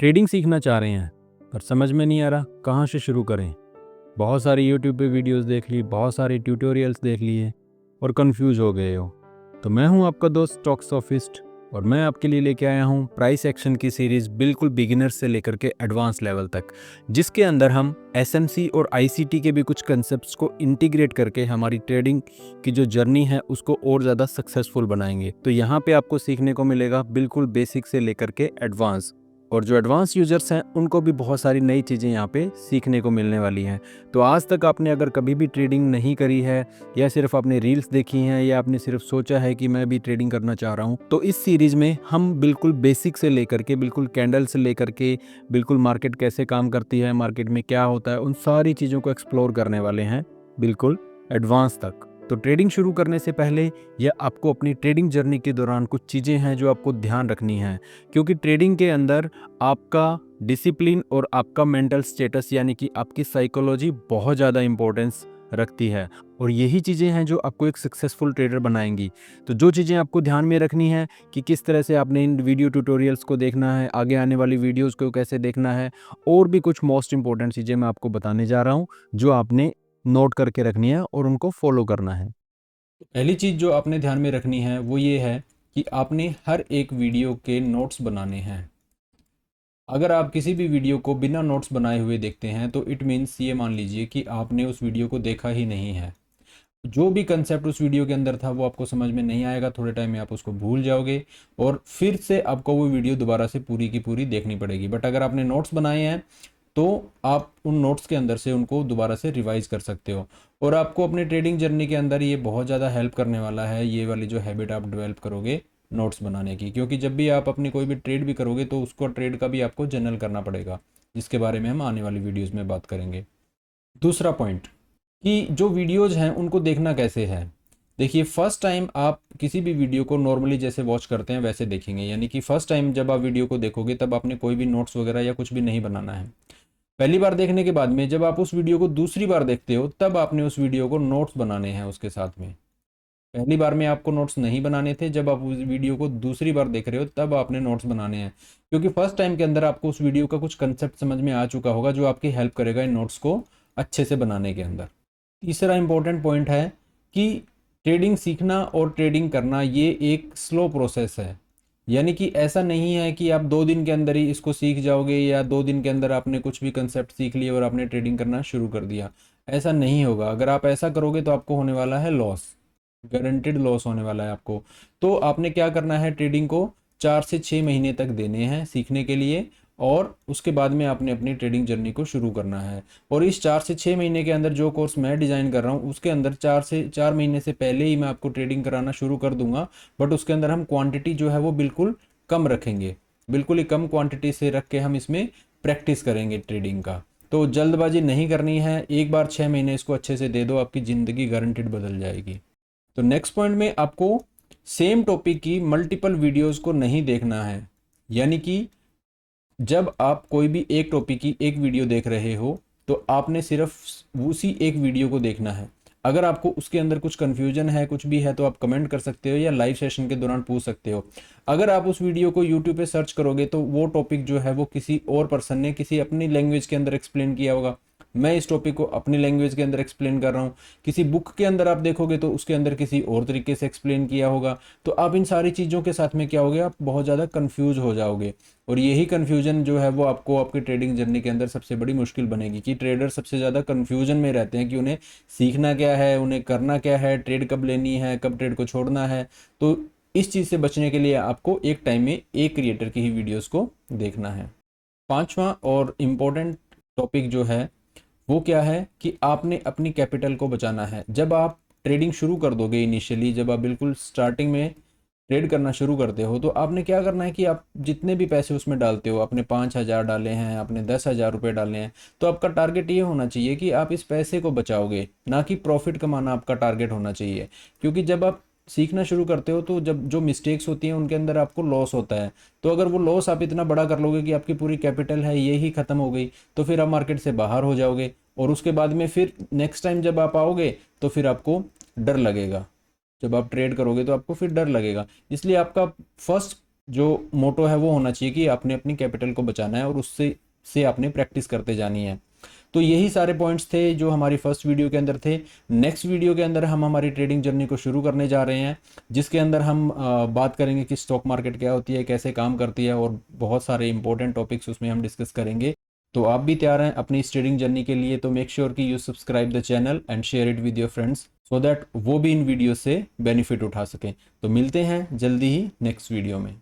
Trading सीखना चाह रहे हैं पर समझ में नहीं आ रहा कहाँ से शुरू करें। बहुत सारी यूट्यूब पे वीडियोस देख ली, बहुत सारे ट्यूटोरियल्स देख लिए और कंफ्यूज हो गए हो। तो मैं हूं आपका दोस्त स्टॉक सोफिस्ट और मैं आपके लिए लेके आया हूं प्राइस एक्शन की सीरीज़, बिल्कुल बिगिनर्स से लेकर के एडवांस लेवल तक, जिसके अंदर हम एसएमसी और आईसीटी के भी कुछ कंसेप्ट्स को इंटीग्रेट करके हमारी ट्रेडिंग की जो जर्नी है उसको और ज़्यादा सक्सेसफुल बनाएंगे। तो यहाँ पे आपको सीखने को मिलेगा बिल्कुल बेसिक से लेकर के एडवांस, और जो एडवांस यूज़र्स हैं उनको भी बहुत सारी नई चीज़ें यहाँ पे सीखने को मिलने वाली हैं। तो आज तक आपने अगर कभी भी ट्रेडिंग नहीं करी है या सिर्फ आपने रील्स देखी हैं या आपने सिर्फ सोचा है कि मैं भी ट्रेडिंग करना चाह रहा हूँ, तो इस सीरीज़ में हम बिल्कुल बेसिक से लेकर के, बिल्कुल कैंडल से लेकर के, बिल्कुल मार्केट कैसे काम करती है, मार्केट में क्या होता है, उन सारी चीज़ों को एक्सप्लोर करने वाले हैं बिल्कुल एडवांस तक। तो ट्रेडिंग शुरू करने से पहले या आपको अपनी ट्रेडिंग जर्नी के दौरान कुछ चीज़ें हैं जो आपको ध्यान रखनी है, क्योंकि ट्रेडिंग के अंदर आपका डिसिप्लिन और आपका मेंटल स्टेटस यानी कि आपकी साइकोलॉजी बहुत ज़्यादा इंपॉर्टेंस रखती है, और यही चीज़ें हैं जो आपको एक सक्सेसफुल ट्रेडर बनाएंगी। तो जो चीज़ें आपको ध्यान में रखनी है कि किस तरह से आपने इन वीडियो ट्यूटोरियल्स को देखना है, आगे आने वाली वीडियोस को कैसे देखना है, और भी कुछ मोस्ट इंपॉर्टेंट चीज़ें मैं आपको बताने जा रहा हूँ जो आपने नोट करके रखनी है और उनको फॉलो करना है। पहली चीज़ जो आपने ध्यान में रखनी है वो ये है कि आपने हर एक वीडियो के नोट्स बनाने हैं। अगर आप किसी भी वीडियो को बिना नोट्स बनाए हुए देखते हैं तो इट मीन्स ये मान लीजिए कि आपने उस वीडियो को देखा ही नहीं है। जो भी कंसेप्ट उस वीडियो के अंदर था वो आपको समझ में नहीं आएगा, थोड़े टाइम में आप उसको भूल जाओगे और फिर से आपको वो वीडियो दोबारा से पूरी की पूरी देखनी पड़ेगी। बट अगर आपने नोट्स बनाए हैं तो आप उन नोट्स के अंदर से उनको दोबारा से रिवाइज कर सकते हो, और आपको अपने ट्रेडिंग जर्नी के अंदर ये बहुत ज़्यादा हेल्प करने वाला है, ये वाली जो हैबिट आप डेवलप करोगे नोट्स बनाने की। क्योंकि जब भी आप अपनी कोई भी ट्रेड भी करोगे तो उसको ट्रेड का भी आपको जर्नल करना पड़ेगा, जिसके बारे में हम आने वाली वीडियोज़ में बात करेंगे। दूसरा पॉइंट कि जो वीडियोज़ हैं उनको देखना कैसे है। देखिए, फर्स्ट टाइम आप किसी भी वीडियो को नॉर्मली जैसे वॉच करते हैं वैसे देखेंगे, यानी कि फर्स्ट टाइम जब आप वीडियो को देखोगे तब आपने कोई भी नोट्स वगैरह या कुछ भी नहीं बनाना है। पहली बार देखने के बाद में जब आप उस वीडियो को दूसरी बार देखते हो तब आपने उस वीडियो को नोट्स बनाने हैं उसके साथ में। पहली बार में आपको नोट्स नहीं बनाने थे, जब आप उस वीडियो को दूसरी बार देख रहे हो तब आपने नोट्स बनाने हैं, क्योंकि फर्स्ट टाइम के अंदर आपको उस वीडियो का कुछ कंसेप्ट समझ में आ चुका होगा जो आपकी हेल्प करेगा इन नोट्स को अच्छे से बनाने के अंदर। तीसरा इंपॉर्टेंट पॉइंट है कि ट्रेडिंग सीखना और ट्रेडिंग करना ये एक स्लो प्रोसेस है, यानी कि ऐसा नहीं है कि आप 2 दिन के अंदर ही इसको सीख जाओगे या 2 दिन के अंदर आपने कुछ भी कंसेप्ट सीख लिए और आपने ट्रेडिंग करना शुरू कर दिया। ऐसा नहीं होगा। अगर आप ऐसा करोगे तो आपको होने वाला है लॉस, गारंटेड लॉस होने वाला है आपको। तो आपने क्या करना है, ट्रेडिंग को 4 से 6 महीने तक देने हैं सीखने के लिए, और उसके बाद में आपने अपनी ट्रेडिंग जर्नी को शुरू करना है। और इस 4 से 6 महीने के अंदर जो कोर्स मैं डिज़ाइन कर रहा हूँ उसके अंदर 4 महीने से पहले ही मैं आपको ट्रेडिंग कराना शुरू कर दूंगा। बट उसके अंदर हम क्वांटिटी जो है वो बिल्कुल कम रखेंगे, बिल्कुल ही कम क्वांटिटी से रख के हम इसमें प्रैक्टिस करेंगे ट्रेडिंग का। तो जल्दबाजी नहीं करनी है, एक बार 6 महीने इसको अच्छे से दे दो, आपकी ज़िंदगी गारंटेड बदल जाएगी। तो नेक्स्ट पॉइंट में आपको सेम टॉपिक की मल्टीपल वीडियोस को नहीं देखना है, यानी कि जब आप कोई भी एक टॉपिक की एक वीडियो देख रहे हो तो आपने सिर्फ उसी एक वीडियो को देखना है। अगर आपको उसके अंदर कुछ कन्फ्यूजन है, कुछ भी है, तो आप कमेंट कर सकते हो या लाइव सेशन के दौरान पूछ सकते हो। अगर आप उस वीडियो को यूट्यूब पे सर्च करोगे तो वो टॉपिक जो है वो किसी और पर्सन ने किसी अपनी लैंग्वेज के अंदर एक्सप्लेन किया होगा, मैं इस टॉपिक को अपनी लैंग्वेज के अंदर एक्सप्लेन कर रहा हूँ। किसी बुक के अंदर आप देखोगे तो उसके अंदर किसी और तरीके से एक्सप्लेन किया होगा। तो आप इन सारी चीज़ों के साथ में क्या होगे, आप बहुत ज़्यादा कन्फ्यूज हो जाओगे, और यही कन्फ्यूजन जो है वो आपको आपकी ट्रेडिंग जर्नी के अंदर सबसे बड़ी मुश्किल बनेगी। कि ट्रेडर सबसे ज़्यादा कन्फ्यूजन में रहते हैं कि उन्हें सीखना क्या है, उन्हें करना क्या है, ट्रेड कब लेनी है, कब ट्रेड को छोड़ना है। तो इस चीज़ से बचने के लिए आपको एक टाइम में एक क्रिएटर की ही वीडियोस को देखना है। पांचवा और इम्पोर्टेंट टॉपिक जो है वो क्या है कि आपने अपनी कैपिटल को बचाना है। जब आप ट्रेडिंग शुरू कर दोगे, इनिशियली जब आप बिल्कुल स्टार्टिंग में ट्रेड करना शुरू करते हो, तो आपने क्या करना है कि आप जितने भी पैसे उसमें डालते हो, आपने 5,000 डाले हैं, आपने 10,000 रुपये डाले हैं, तो आपका टारगेट ये होना चाहिए कि आप इस पैसे को बचाओगे, ना कि प्रॉफिट कमाना आपका टारगेट होना चाहिए। क्योंकि जब आप सीखना शुरू करते हो तो जब जो मिस्टेक्स होती हैं उनके अंदर आपको लॉस होता है। तो अगर वो लॉस आप इतना बड़ा कर लोगे कि आपकी पूरी कैपिटल है ये ही खत्म हो गई, तो फिर आप मार्केट से बाहर हो जाओगे, और उसके बाद में फिर नेक्स्ट टाइम जब आप आओगे तो फिर आपको डर लगेगा। जब आप ट्रेड करोगे तो आपको फिर डर लगेगा। इसलिए आपका फर्स्ट जो मोटो है वो होना चाहिए कि आपने अपनी कैपिटल को बचाना है और उससे आपने प्रैक्टिस करते जानी है। तो यही सारे पॉइंट्स थे जो हमारी फर्स्ट वीडियो के अंदर थे। नेक्स्ट वीडियो के अंदर हम हमारी ट्रेडिंग जर्नी को शुरू करने जा रहे हैं, जिसके अंदर हम बात करेंगे कि स्टॉक मार्केट क्या होती है, कैसे काम करती है, और बहुत सारे इंपॉर्टेंट टॉपिक्स उसमें हम डिस्कस करेंगे। तो आप भी तैयार हैं अपनी इस ट्रेडिंग जर्नी के लिए? तो मेक श्योर कि you subscribe the channel and share it with your friends so that वो भी इन वीडियो से बेनिफिट उठा सकें। तो मिलते हैं जल्दी ही नेक्स्ट वीडियो में।